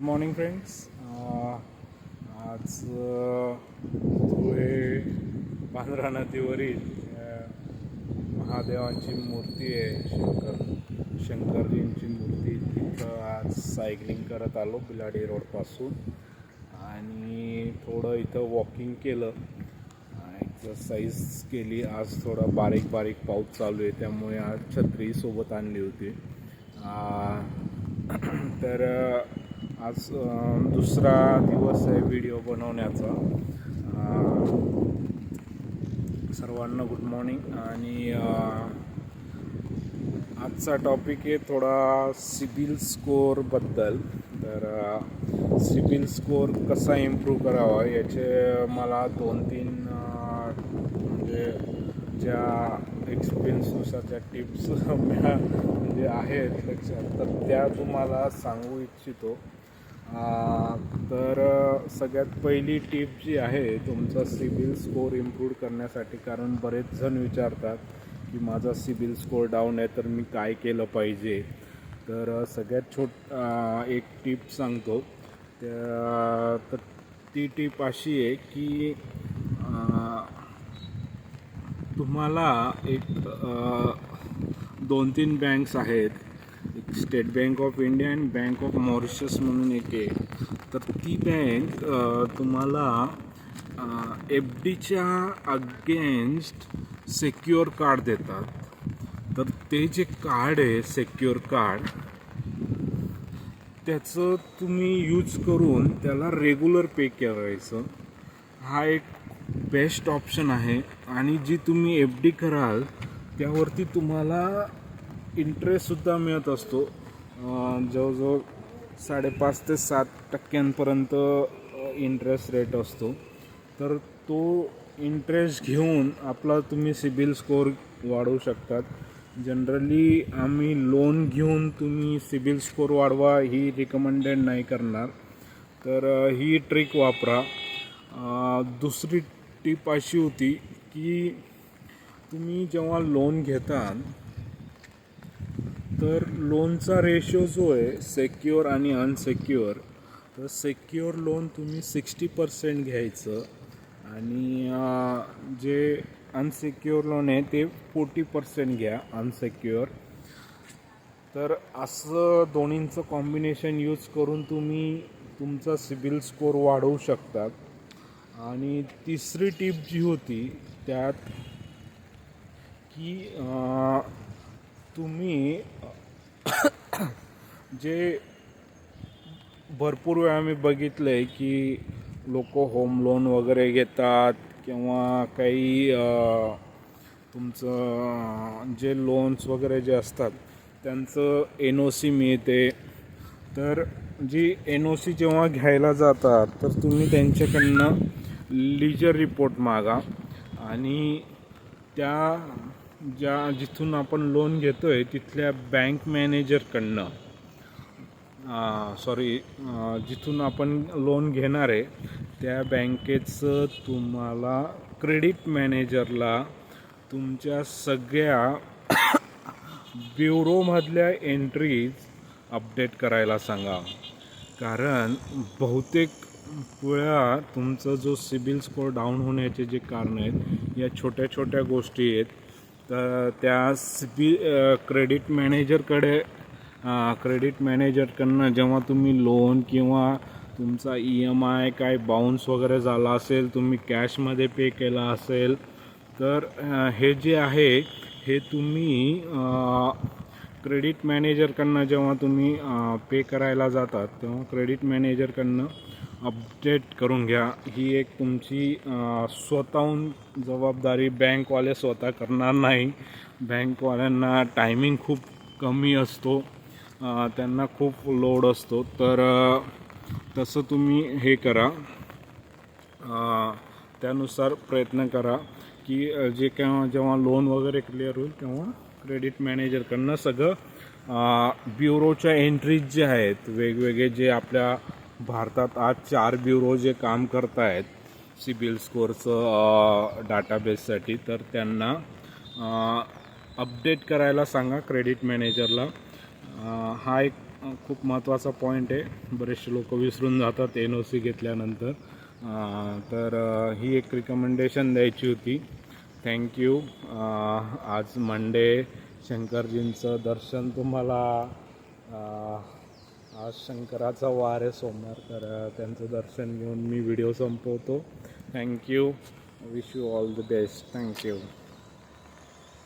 Morning friends. आज धुळे पांढरा नदीवरील महादेवांची मूर्ती आहे, शंकरजींची मूर्ती. तिथं आज सायकलिंग करत आलो बिलाडी रोडपासून आणि थोडं इथं वॉकिंग केलं, एक्सरसाइज केली. आज थोडा बारीक बारीक पाऊस चालू आहे, त्यामुळे आज छत्री सोबत आणली होती. तर आज दुसरा दिवस आहे व्हिडिओ बनवण्याचा. सर्वांना गुड मॉर्निंग. आणि आजचा टॉपिक आहे थोडा सिबिल स्कोअरबद्दल. तर सिबिल स्कोअर कसा इम्प्रूव्ह करावा याचे मला 2-3 म्हणजे ज्या एक्सपिरियन्सनुसार ज्या टिप्स म्हणजे आहेत लक्षात, तर त्या तुम्हाला सांगू इच्छितो. तर सगळ्यात पहिली टिप जी आहे तुमचा सिबिल स्कोअर इम्प्रूव्ह करण्यासाठी, कारण बरेच जण विचारतात की माझा सिबिल स्कोअर डाऊन आहे तर मी काय केलं पाहिजे. तर सगळ्यात एक टिप सांगतो. तर ती टिप अशी आहे की तुम्हाला एक 2-3 बँक्स आहेत. एक स्टेट बँक ऑफ इंडिया आणि बँक ऑफ मॉरिशस म्हणून एक आहे. तर ती बँक तुम्हाला एफ डीच्या अगेन्स्ट सेक्युअर कार्ड देतात. तर ते जे कार्ड आहे सेक्युअर कार्ड, त्याचं तुम्ही यूज करून त्याला रेग्युलर पे करायचं. हा एक बेस्ट ऑप्शन आहे. आणि जी तुम्ही एफ डी कराल त्यावरती तुम्हाला इंटरेस्टसुद्धा मिळत असतो. जवळजवळ 5.5 ते 7% इंटरेस्ट रेट असतो. तर तो इंटरेस्ट घेऊन आपला तुम्ही सिबिल स्कोअर वाढवू शकतात. जनरली आम्ही लोन घेऊन तुम्ही सिबिल स्कोअर वाढवा ही रिकमेंडेड नाही करणार. तर ही ट्रिक वापरा. दुसरी टिप अशी होती की तुम्ही जेव्हा लोन घेता तर लोनचा रेशो जो आहे सेक्युअर आणि अनसेक्युअर, तर सेक्युअर लोन तुम्ही 60% घ्यायचं आणि जे अनसेक्युअर लोन आहे ते 40% घ्या अनसेक्युअर. तर असं दोन्हींचं कॉम्बिनेशन यूज करून तुम्ही तुमचा सिबिल स्कोअर वाढवू शकतात. आणि तिसरी टिप जी होती त्यात की तुम्ही जे भरपूर वेळा मी बघितलं आहे की लोक होम लोन वगैरे घेतात किंवा काही तुमचं जे लोन्स वगैरे जे असतात त्यांचं NOC मिळते. तर जी NOC जेव्हा घ्यायला जातात तर तुम्ही त्यांच्याकडनं लीजर रिपोर्ट मागा आणि जिथून आपण लोन घेतो आहे तिथल्या बँक मॅनेजरकडनं जिथून आपण लोन घेणार आहे त्या बँकेचं तुम्हाला क्रेडिट मॅनेजरला तुमच्या सगळ्या ब्युरोमधल्या एंट्रीज अपडेट करायला सांगा. कारण बहुतेक वेळा तुमचा जो सिबिल स्कोअर डाऊन होण्याचे जे कारण आहेत या छोट्या छोट्या गोष्टी आहेत. तर त्या क्रेडिट मॅनेजरकडनं जेव्हा तुम्ही लोन किंवा तुमचा EMI काय बाउन्स वगैरे झाला असेल, तुम्ही कॅशमध्ये पे केला असेल, तर हे जे आहे हे तुम्ही क्रेडिट मॅनेजरकडनं जेव्हा तुम्ही पे करायला जातात तेव्हा क्रेडिट मॅनेजरकडनं अपडेट करून घ्या. ही एक तुमची स्वतःहून जबाबदारी. बँकवाले स्वतः करणार नाही. बँकवाल्यांना टायमिंग खूप कमी असतो, त्यांना खूप लोड असतो. तर तसं तुम्ही हे करा, त्यानुसार प्रयत्न करा की जेव्हा लोन वगैरे क्लिअर होईल तेव्हा क्रेडिट मॅनेजरकडनं सगळं ब्युरोच्या एंट्रीज जे आहेत वेगवेगळे, जे आपल्या भारतात आज 4 ब्युरो जे काम करत आहेत सिबिल स्कोअरचं डाटाबेससाठी, तर त्यांना अपडेट करायला सांगा क्रेडिट मॅनेजरला. हा एक खूप महत्त्वाचा पॉईंट आहे, बरेचसे लोक विसरून जातात NOC घेतल्यानंतर. तर ही एक रिकमेंडेशन द्यायची होती. थँक्यू. आज मंडे, शंकरजींचं दर्शन तुम्हाला, आज शंकराचा वार आहे, सोमवार, तर त्यांचं दर्शन घेऊन मी व्हिडिओ संपवतो. Thank you. Wish you all the best. Thank you.